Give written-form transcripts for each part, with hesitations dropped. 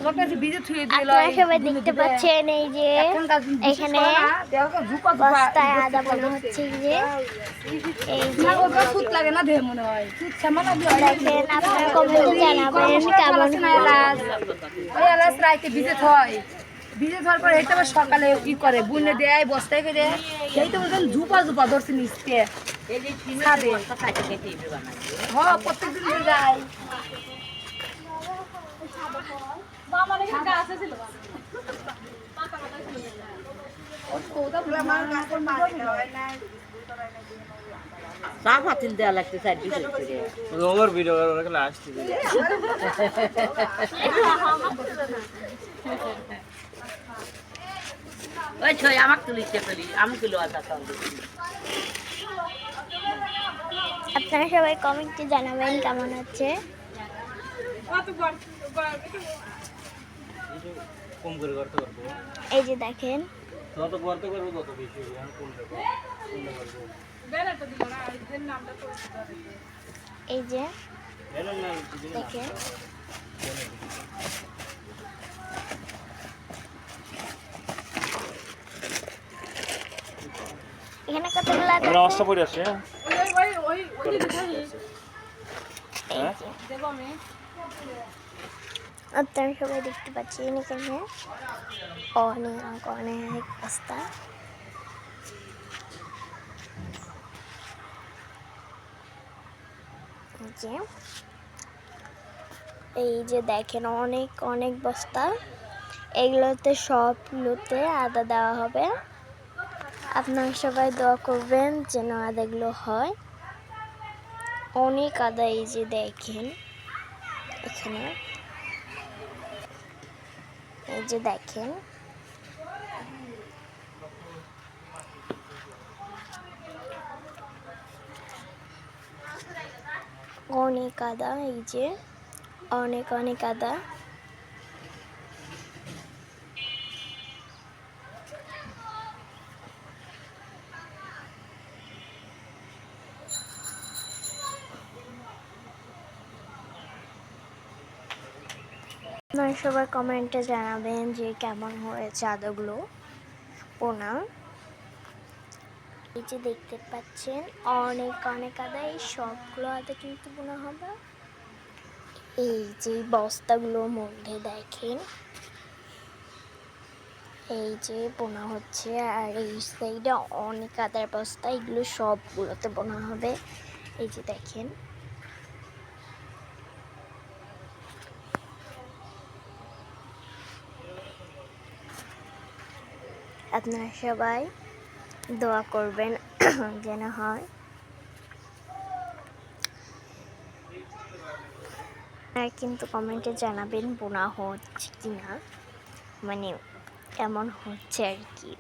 আপনারা সবাই দেখতে পাচ্ছেন এই যে এখানে বস্তায় আদা বানা হচ্ছে যে এই যে দেখেন আপনারা কমেন্টে জানাবেন কেমন ভিজে থাকার পরে এটা আবার সকালে ই করে বুনে দেয় বস্তায় করে সেই তো বলছেন ঝুপা ঝুপা ধরছে নিচকে হ্যাঁ প্রত্যেকদিন যায় সাফ হাতিল দেওয়া লাগতে চাই রোগের ভিডিও করে আসতে ওই ছয় আমাকে তুলিতে ফেলি আমি কিলো আদা আপনারা সবাই কমেন্টে জানাবেন কেমন হচ্ছে কম করে করতে পারবো এই যে দেখেন যত করতে পারবো তত বেশি হবে আমি কোনটা করবো এই যে দেখেন এখানে কতগুলো আদা অবস্থা পড়ে আছে আপনারা সবাই দেখতে পাচ্ছেন এখানে অনেক অনেক বস্তা এই যে দেখেন অনেক অনেক বস্তা এগুলোতে সবগুলোতে আদা দেওয়া হবে আপনারা সবাই দোয়া করবেন যেন আদাগুলো হয় অনেক আদা এই যে দেখেন এখানে এই যে দেখেন অনেক আদা এই যে অনেক অনেক আদা আপনারা সবাই কমেন্টে জানাবেন যে কেমন হয়েছে আদাগুলো পোনা এই যে দেখতে পাচ্ছেন অনেক অনেক আদা এই সবগুলো আদা কিন্তু বোনা হবে এই যে বস্তাগুলোর মধ্যে দেখেন এই যে বোনা হচ্ছে আর এই সাইডে অনেক আদার বস্তা এগুলো সবগুলোতে বোনা হবে এই যে দেখেন আপনারা সবাই দোয়া করবেন যেন হয় আর কিন্তু কমেন্টে জানাবেন বোনা হচ্ছে কিনা মানে কেমন হচ্ছে আর কি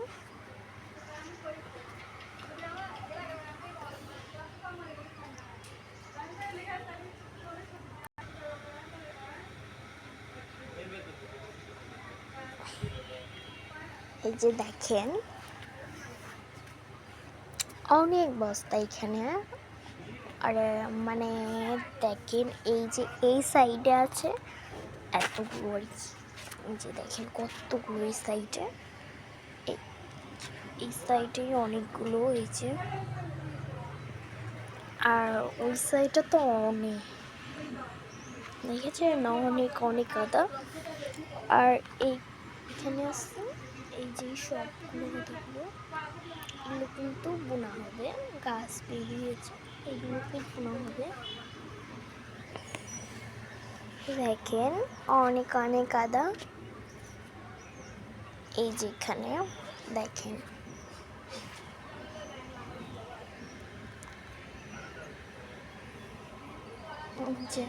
এই যে দেখেন অনেক বস্তা এখানে আর মানে দেখেন এই যে এই সাইডে আছে এতগুলো আর কি এই যে দেখেন কতগুলো এই সাইডে এই সাইডে অনেকগুলো এই যে আর ওই সাইডে তো অনেক দেখেছে না অনেক অনেক আদা আর এইখানে আছে এই যে সবগুলো আদাগুলো এগুলো কিন্তু বোনা হবে গাছ বেরিয়েছে এগুলোকে বোনা হবে দেখেন অনেক অনেক আদা এই যেখানে দেখেন যে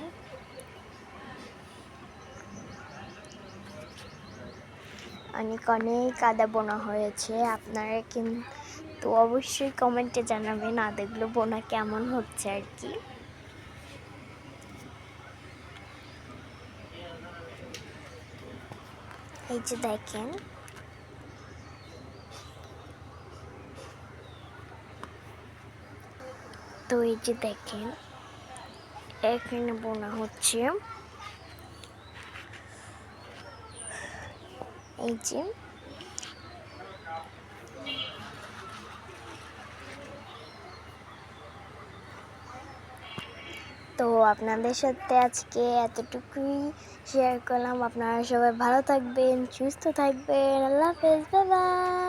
অনেক অনেক আদা বোনা হয়েছে আপনারা কিন্তু অবশ্যই কমেন্টে জানাবেন আদাগুলো বোনা কেমন হচ্ছে আর কি এই যে দেখেন তো এই যে দেখেন এখানে বোনা হচ্ছে এই যে তো আপনাদের সাথে আজকে এতটুকুই শেয়ার করলাম। আপনারা সবাই ভালো থাকবেন, সুস্থ থাকবেন। আল্লাহ হাফেজ, বাই বাই।